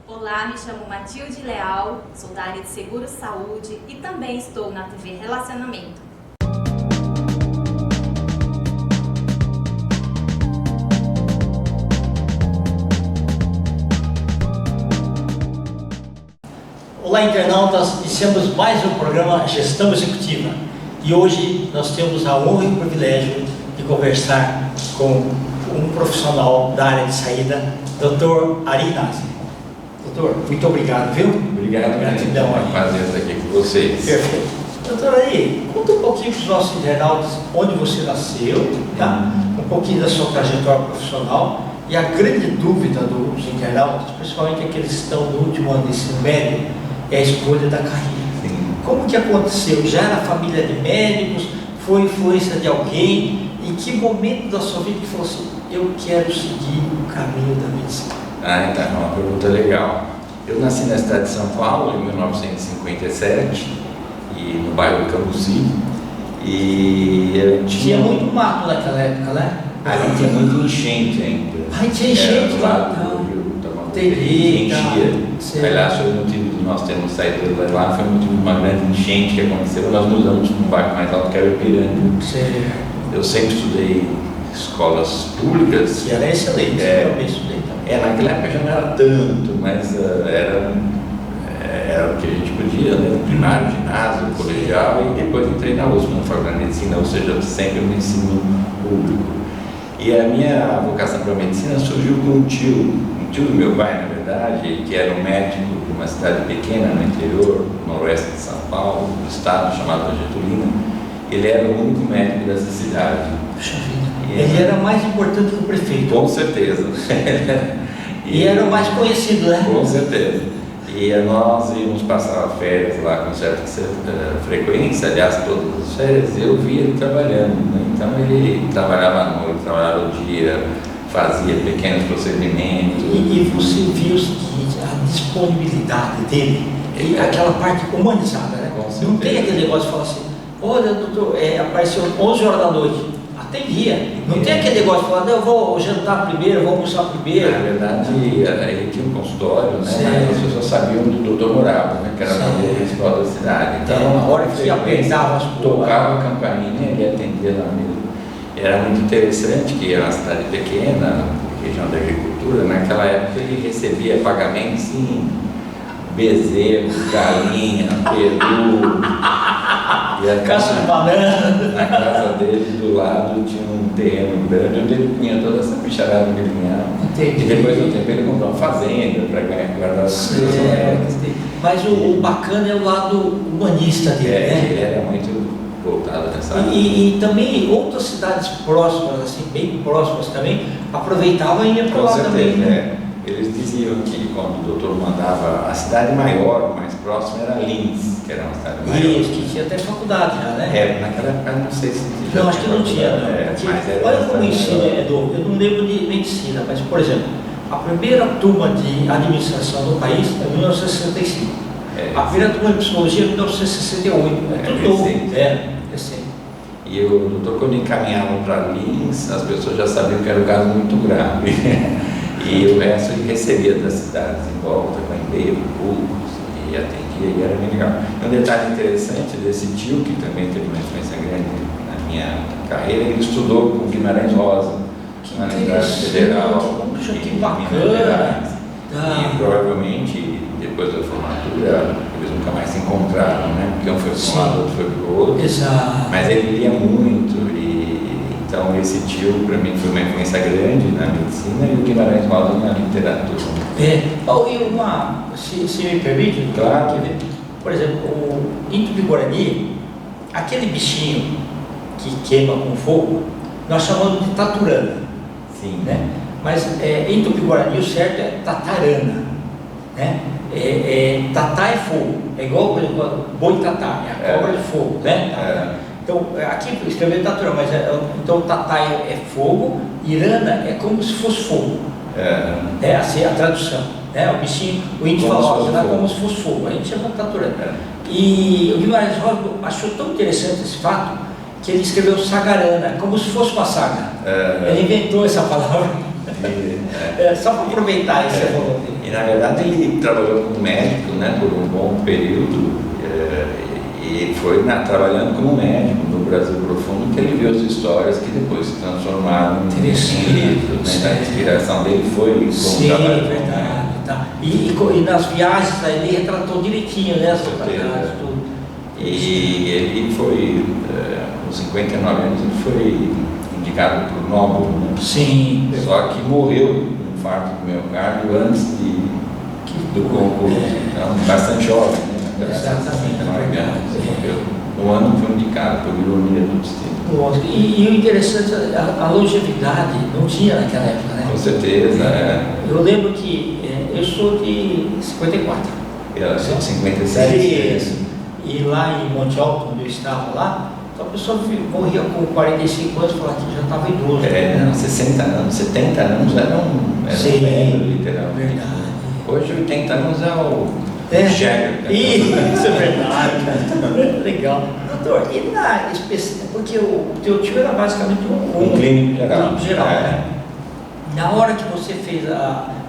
Olá, me chamo Matilde Leal, sou da área de Seguro Saúde e também estou na TV Relacionamento. Olá, internautas! Iniciamos mais um programa Gestão Executiva e hoje nós temos a honra e o privilégio de conversar com um profissional da área de saída, Dr. Ari Nazi. Doutor, muito obrigado, viu? Obrigado, gratidão. É um prazer estar aqui com vocês. Perfeito. Doutor Ari, conta um pouquinho para os nossos internautas onde você nasceu, tá? Um pouquinho da sua trajetória profissional e a grande dúvida dos internautas, principalmente aqueles que estão no último ano de ensino médio, é a escolha da carreira. Sim. Como que aconteceu? Já era família de médicos? Foi influência de alguém? Em que momento da sua vida que falou assim, eu quero seguir o caminho da medicina? Então, é uma pergunta legal. Eu nasci na cidade de São Paulo em 1957, e no bairro Cambuci, e tinha muito mato naquela época, né? Ali tinha muito enchente ainda. Tinha enchente lá lá? do Rio Tamanduá, Entendi, enchia. Aliás, foi o motivo de nós termos saído de lá, foi o motivo de uma grande enchente que aconteceu. Nós mudamos para um bairro mais alto que era o Ipiranga. Eu sempre estudei escolas públicas. E era excelente, eu também estudei também. Naquela época já não era tanto, mas era o que a gente podia, né? Primário, ginásio, colegial, e depois entrei na USP, na Faculdade de Medicina, ou seja, sempre no ensino público. E a minha vocação para a medicina surgiu com um tio do meu pai, na verdade, que era um médico de uma cidade pequena no interior, noroeste de São Paulo, do estado, chamado Getulina. Ele era o único médico dessa cidade. Puxa vida. Ele era mais importante que o prefeito. Com certeza. E era o mais conhecido, né? Com certeza. E nós íamos passar férias lá com certa frequência, aliás, todas as férias, eu via ele trabalhando, né? Então ele trabalhava à noite, trabalhava o dia, fazia pequenos procedimentos. E você viu o seguinte, a disponibilidade dele, e aquela parte humanizada, né? Não tem aquele negócio de falar assim, olha, doutor, apareceu 11 horas da noite. Atendia. Não tem aquele negócio de falar, não, eu vou jantar primeiro, eu vou almoçar primeiro. Na verdade, ele tinha um consultório, né? As pessoas sabiam onde o doutor morava, né? Que era o principal da cidade. Então, a hora que apertava as tocava a campainha, ele atendia lá mesmo. Era muito interessante que era uma cidade pequena, região da agricultura. Naquela época ele recebia pagamento, sim, bezerro, galinha, peru. E a caça de banana. Na casa dele, do lado, tinha um terreno grande onde ele punha toda essa bicharada que ele ganhava. Entendi. E depois do tempo ele comprou uma fazenda para guardar as coisas. Mas o bacana é o lado humanista dele, né? Ele era muito voltado nessa área. E também outras cidades próximas, assim, bem próximas também, aproveitavam e iam para lá também, né? Eles diziam que quando o doutor mandava, a cidade maior, mais próxima, era Linz, que era uma cidade maior. Isso, que tinha até faculdade já, né? Naquela época não sei se já não, acho que não tinha, não. Olha como o ensino é novo. Eu não lembro de medicina, mas, por exemplo, a primeira turma de administração do país é 1965. A primeira turma de psicologia é 1968. É tudo novo. Recente. E o doutor, quando encaminhavam para Linz, as pessoas já sabiam que era um caso muito grave. E o resto ele recebia das cidades em volta, com e-mail, públicos, e atendia, e era bem legal. Um detalhe interessante desse tio, que também teve uma influência grande na minha carreira, ele estudou com Guimarães Rosa, na Universidade Federal Puxa, que de Minas bacana. Gerais. E provavelmente, depois da formatura, eles nunca mais se encontraram, né? Porque um foi para um lado, outro foi para o outro. Exato. Mas ele lia muito, então esse tio para mim foi uma influência grande na medicina e o Guimarães Rosa na literatura. Se me permite, claro. Por exemplo, em Tupi-Guarani, aquele bichinho que queima com fogo, nós chamamos de taturana. Sim. Né? Mas em Tupi-Guarani o certo é tatarana. Né? Tatá é fogo, é igual, por exemplo, boi tatá, é a cobra de fogo. Né? Então, aqui escreveu taturana, mas então tatá é fogo, irana é como se fosse fogo. Assim é a tradução. Né? O bichinho, o índio fala, como se fosse fogo, a gente chama de taturana. E o Guimarães Rosa achou tão interessante esse fato que ele escreveu sagarana, como se fosse uma saga. Ele inventou essa palavra. Só para aproveitar isso, você falou dele. E na verdade ele trabalhou como médico, né, por um bom período, e foi trabalhando como médico no Brasil Profundo que ele viu as histórias que depois se transformaram em livros, né? A inspiração dele foi como trabalho. Sim, verdade. Tá. E nas viagens aí ele retratou direitinho, né? As localidades, tudo. E ele foi, com 59 anos, ele foi indicado para o Nobel, né? Sim. Só que morreu de um infarto do miocárdio antes do concurso. Então, bastante jovem, né? Exatamente. 59 anos, ele morreu no ano que foi indicado, por ironia do destino. Lógico. E o interessante, a longevidade não tinha naquela época, né? Com certeza, Eu lembro que eu sou de 54. Eu sou de 56. Isso. E lá em Monte Alto, onde eu estava lá, então a pessoa morria com 45 anos e falava que já estava idoso. Não, 60 anos, 70 anos era um velho, literalmente. Verdade. Hoje 80 anos é o Jagger. Isso é verdade. Legal. Doutor, e na específica, porque o teu tio era basicamente um clínico geral. Né? Na hora que você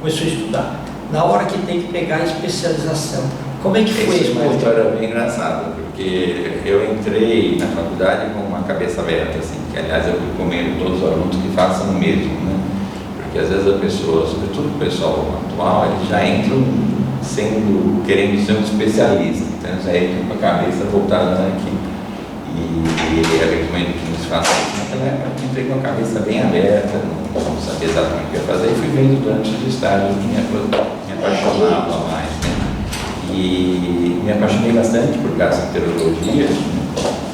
começou a estudar, na hora que tem que pegar a especialização, como é que foi isso? Uma história bem engraçada, porque eu entrei na faculdade com uma cabeça aberta, assim, que aliás eu recomendo todos os alunos que façam o mesmo, né? Porque às vezes a pessoa, sobretudo o pessoal atual, eles já entram querendo ser um especialista, então já entram com a cabeça voltada aqui. E eu recomendo que nos façam isso. Naquela época eu entrei com a cabeça bem aberta, não sabia exatamente o que ia fazer, e fui vendo durante os estágios que me apaixonava mais, né? E me apaixonei bastante por gastroenterologia,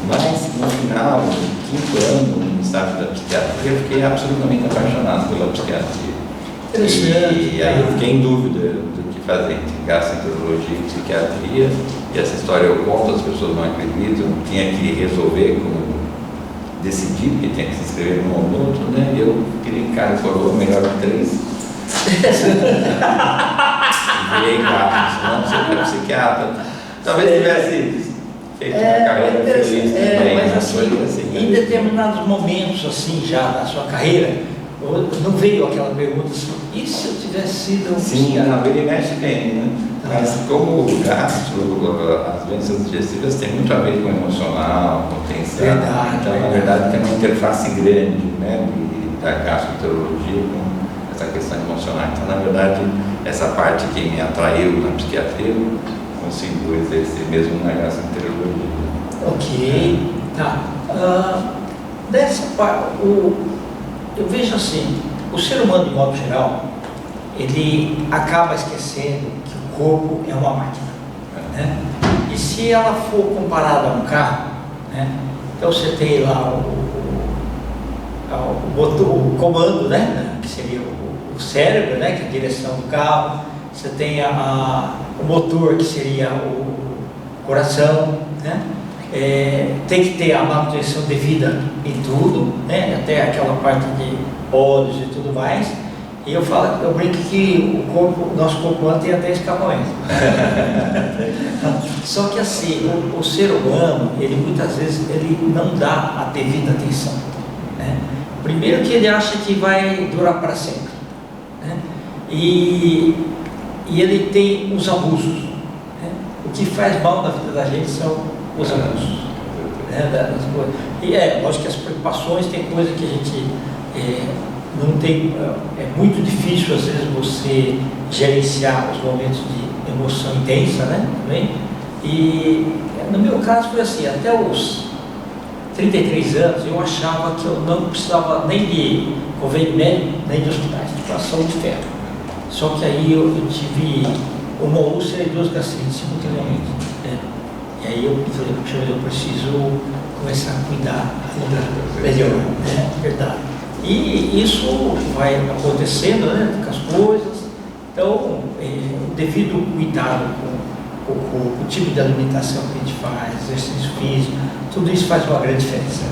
mas no final, no 5º ano, no estágio da psiquiatria, eu fiquei absolutamente apaixonado pela psiquiatria. E aí eu fiquei em dúvida do que fazer entre gastroenterologia e psiquiatria, e essa história eu conto, as pessoas não acreditam, tinha que resolver como decidir, porque tinha que se inscrever num ou no outro, né? E eu queria cara falou melhor de 3. Virei gastro, não seria psiquiatra. Talvez tivesse feito uma carreira feliz também. Mas assim, em determinados momentos assim já na sua carreira, não veio aquela pergunta assim, e se eu tivesse sido Sim, na vira e mexe bem, né? Mas como o gastro, as doenças digestivas têm muito a ver com o emocional, com o tensão. Então, na verdade, tem uma interface grande, né, da gastroenterologia com essa questão emocional. Então, na verdade, essa parte que me atraiu na psiquiatria, eu consigo exercer mesmo na gastroenterologia. Ok, tá. Dessa parte, eu vejo assim, o ser humano, de modo geral, ele acaba esquecendo que o corpo é uma máquina, né? E se ela for comparada a um carro, né? Então você tem lá o comando, né? Que seria o cérebro, né? Que é a direção do carro. Você tem o motor, que seria o coração, né? Tem que ter a manutenção devida em tudo, né? Até aquela parte de olhos e tudo mais. E eu brinco que o nosso corpo humano tem até escapamento. Só que assim, o ser humano, ele muitas vezes ele não dá a devida atenção, né? Primeiro que ele acha que vai durar para sempre, né? E ele tem os abusos, né? O que faz mal na vida da gente são os abusos, né? Das coisas. E lógico que as preocupações tem coisa que a gente não tem, é muito difícil às vezes você gerenciar os momentos de emoção intensa, né? Também. E no meu caso foi assim, até os 33 anos eu achava que eu não precisava nem de convênio médico, nem de hospitais, de saúde de ferro. Só que aí eu tive uma úlcera e 2 gastrites simultaneamente, né? E aí eu falei, puxa, eu preciso começar a cuidar melhor, né? Verdade. E isso vai acontecendo, né, com as coisas. Então, o devido cuidado com o tipo de alimentação que a gente faz, exercício físico, tudo isso faz uma grande diferença.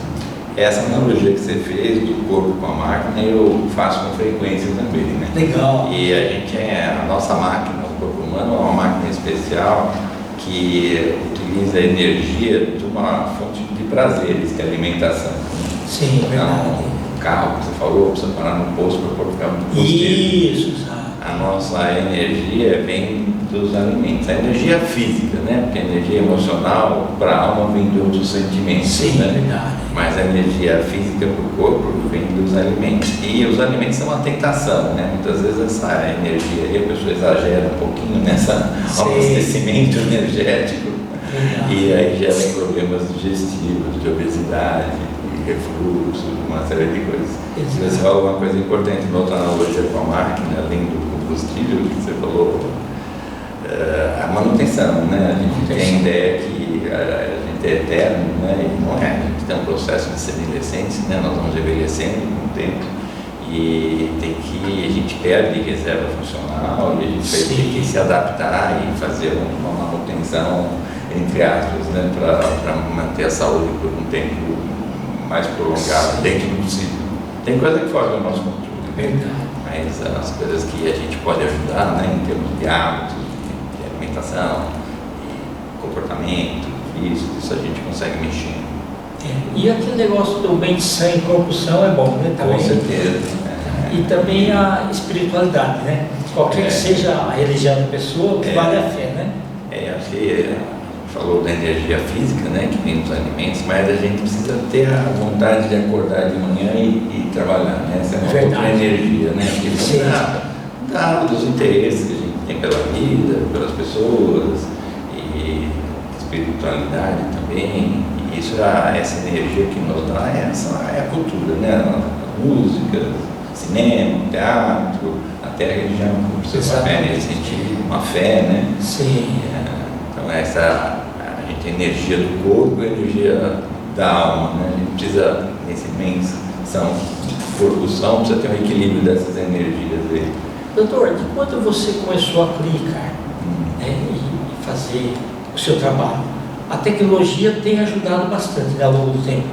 Essa analogia que você fez do corpo com a máquina, eu faço com frequência também, né? Legal. E a nossa máquina, o corpo humano, é uma máquina especial que utiliza a energia de uma fonte de prazeres, que é a alimentação. Sim, verdade. Então, carro que você falou, precisa parar no posto para colocar muito combustível. Isso, exato. A nossa energia vem dos alimentos. A energia física, né? Porque a energia emocional para a alma vem de outros sentimentos. Sim, né? verdade. Mas a energia física para o corpo vem dos alimentos. E os alimentos são uma tentação, né? Muitas vezes essa energia aí, a pessoa exagera um pouquinho nessa abastecimento energético. E aí geram problemas digestivos, de obesidade, de refluxo, uma série de coisas. Você falou uma coisa importante, uma outra analogia com a máquina, além do combustível que você falou, a manutenção, né? A gente tem a ideia que a gente é eterno, né? E não é, a gente tem um processo de semi-decência, né? Nós vamos envelhecendo com o tempo e a gente perde reserva funcional e a gente vai ter que se adaptar e fazer uma manutenção, entre aspas, né? Para manter a saúde por um tempo mais prolongado, dentro do possível. Tem coisa que foge do nosso controle, Verdade. mas as coisas que a gente pode ajudar, né, em termos de hábitos, de alimentação, de comportamento, isso a gente consegue mexer. E aquele negócio do bem de sangue e corrupção é bom, né? Também. Com certeza. E também a espiritualidade, né? Qualquer que seja a religião da pessoa, que vale a fé, né? Acho que falou da energia física, né, que vem dos alimentos, mas a gente precisa ter a vontade de acordar de manhã e trabalhar, né? Essa é uma outra energia, né? Porque dá dos interesses que a gente tem pela vida, pelas pessoas, e espiritualidade também. E isso, essa energia que nos dá, é a cultura, né? A música, cinema, teatro, até a religião, por seu papel nesse sentido, uma fé, né? Sim. Então a gente tem energia do corpo e energia da alma, né? A gente precisa, nessa dimensão de corrupção, precisa ter um equilíbrio dessas energias aí. Doutor, de quando você começou a clinicar, né, e fazer o seu trabalho, a tecnologia tem ajudado bastante, né, ao longo do tempo?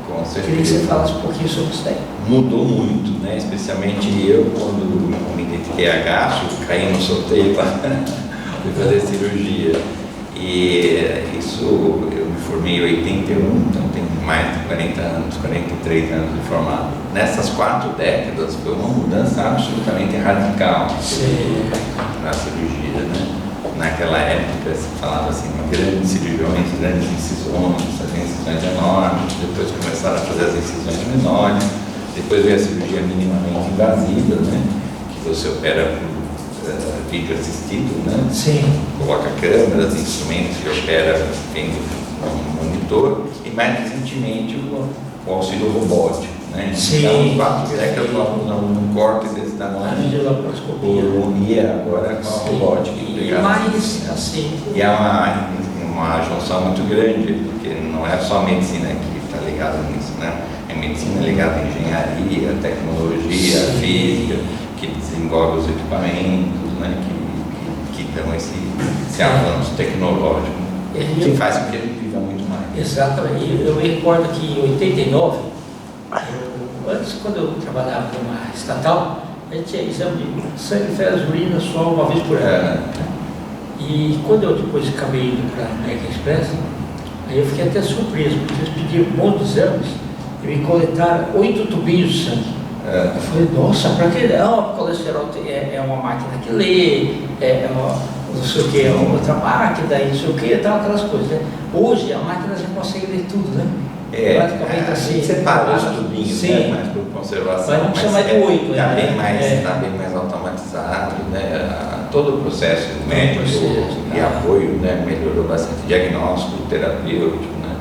Com certeza. Queria que você falasse um pouquinho sobre isso daí. Mudou muito, né? Especialmente eu, quando me identifiquei a gasto, caí no sorteio para fazer cirurgia. E isso, eu me formei em 81, então tenho mais de 40 anos, 43 anos de formado. Nessas 4 décadas foi uma mudança absolutamente radical na cirurgia, né? Naquela época se falava assim, grandes cirurgiões, grandes incisões, faziam incisões enormes, depois começaram a fazer as incisões menores, depois veio a cirurgia minimamente invasiva, né? Que você opera por vídeo assistido, né? Sim. Coloca câmeras, instrumentos e opera vendo um monitor, e mais recentemente o auxílio robótico, né? Então, 4 décadas num corte desse tamanho. A videolaparoscopia. E agora com a robótica. Mas, assim... E é uma junção muito grande, porque não é só a medicina que está ligada nisso, né? É medicina ligada à engenharia, tecnologia, física, que desenvolve os equipamentos, né, que dão esse avanço tecnológico, que faz com que a gente viva muito mais. Exatamente. Eu me recordo que em 89, antes, quando eu trabalhava numa estatal, a gente tinha exame de sangue, fezes, urina só uma vez por ano. E quando eu depois acabei indo para a American Express, aí eu fiquei até surpreso, porque eles pediram um monte de exames e me coletaram 8 tubinhos de sangue. Eu falei, nossa, para que não? O colesterol é uma máquina que lê, não sei o que, é outra máquina, e não sei o que, tal, aquelas coisas, né? Hoje a máquina já consegue ler tudo, né? Praticamente assim. Separa os tubinhos, né? Mas por conservação. Mas não precisa mais de 8, Está bem mais automatizado, né? Todo o processo médico e apoio, né? Melhorou bastante. Diagnóstico, terapêutico, né?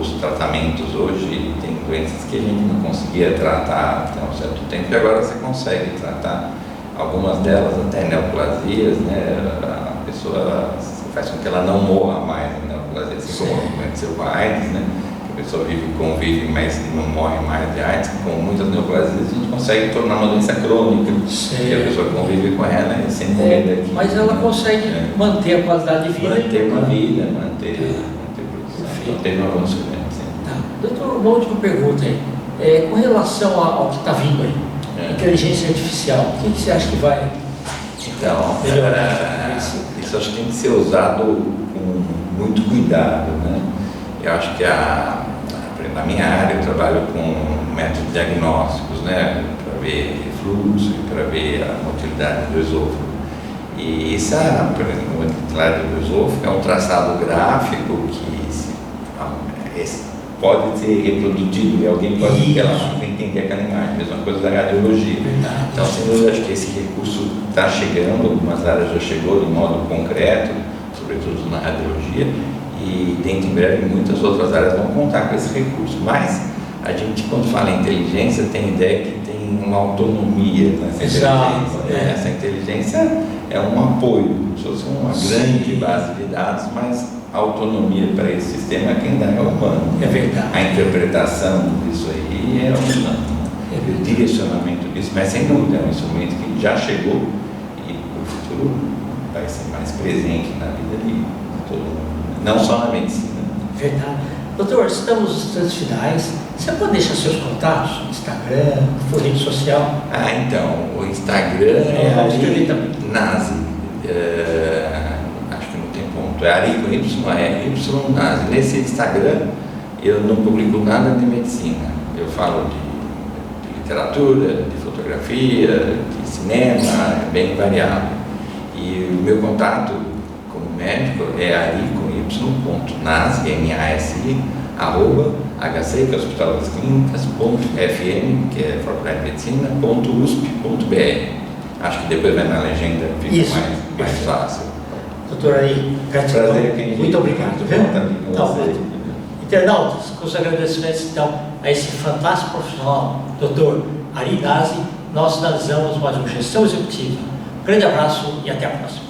Os tratamentos hoje tem doenças que a gente não conseguia tratar até um certo tempo, e agora você consegue tratar algumas delas, até neoplasias, né? A pessoa faz com que ela não morra mais em neoplasia, assim como aconteceu com a AIDS, né? A pessoa convive, mas não morre mais de AIDS. Com muitas neoplasias a gente consegue tornar uma doença crônica, e a pessoa convive com ela e sem morrer daqui. Mas ela consegue manter a qualidade de vida. Manter uma vida, manter teve um avanço grande. Doutor, uma última pergunta aí. Com relação ao que está vindo aí, inteligência artificial, o que você acha que vai melhorar? Isso acho que tem que ser usado com muito cuidado, né? Eu acho que a na minha área, eu trabalho com métodos diagnósticos, né, para ver refluxo e para ver a motilidade do esôfago. E essa, por exemplo, a motilidade do esôfago é um traçado gráfico que pode ser reproduzido e alguém pode entender aquela imagem, mesma coisa da radiologia. Então, sem dúvida, acho que esse recurso está chegando, algumas áreas já chegou de modo concreto, sobretudo na radiologia, e dentro em breve muitas outras áreas vão contar com esse recurso. Mas a gente, quando fala em inteligência, tem a ideia que tem uma autonomia nessa inteligência. Né? Essa inteligência é um apoio, como se fosse uma grande base de dados, mas a autonomia para esse sistema quem dá é o humano. É verdade. A interpretação disso aí é o humano. O direcionamento disso, mas sem dúvida é um instrumento que já chegou e no futuro vai ser mais presente na vida de todo mundo, não só na medicina. Verdade. Doutor, estamos nos instantes finais. Você pode deixar seus contatos? Instagram, rede social? Então, o Instagram é Nazi. Acho que não tem ponto. É Ari com Y Nazi. Nesse Instagram, eu não publico nada de medicina. Eu falo de literatura, de fotografia, de cinema, é bem variado. E o meu contato como médico é Ari com Y.Nasi, N-A-S-I, @HC, que é o Hospital das Clínicas, .fm, que é Faculdade de Medicina, .usp.br. Acho que depois vai na legenda, fica mais fácil. Doutor Ari, muito obrigado. Internautas, com os agradecimentos então a esse fantástico profissional, doutor Ari Dazi, nós finalizamos mais uma gestão executiva. Um grande abraço e até a próxima.